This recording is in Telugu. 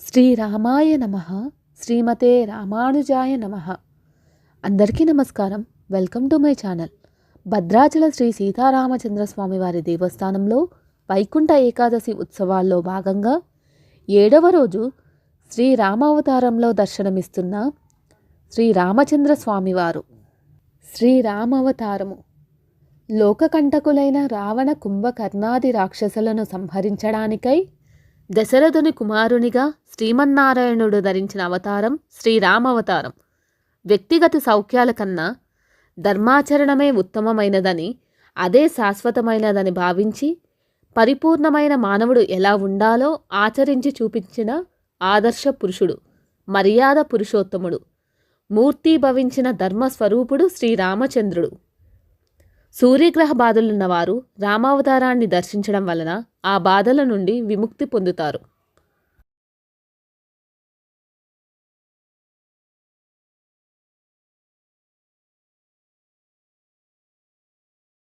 శ్రీరామాయ నమః. శ్రీమతే రామానుజాయ నమః. అందరికీ నమస్కారం. Welcome to my channel. Bhadrachala Sri Sitaramachandraswamy వారి దేవస్థానంలో వైకుంఠ ఏకాదశి ఉత్సవాల్లో భాగంగా 7వ రోజు శ్రీరామావతారంలో దర్శనమిస్తున్న శ్రీరామచంద్ర స్వామివారు. శ్రీరామావతారము లోకకంటకులైన రావణ కుంభకర్ణాది రాక్షసులను సంహరించడానికై దశరథుని కుమారునిగా శ్రీమన్నారాయణుడు ధరించిన అవతారం శ్రీరామవతారం. వ్యక్తిగత సౌఖ్యాల కన్నా ధర్మాచరణమే ఉత్తమమైనదని, అదే శాశ్వతమైనదని భావించి పరిపూర్ణమైన మానవుడు ఎలా ఉండాలో ఆచరించి చూపించిన ఆదర్శ పురుషుడు, మర్యాద పురుషోత్తముడు, మూర్తీభవించిన ధర్మస్వరూపుడు శ్రీరామచంద్రుడు. సూర్యగ్రహ బాధలున్నవారు రామావతారాన్ని దర్శించడం వలన ఆ బాధల నుండి విముక్తి పొందుతారు.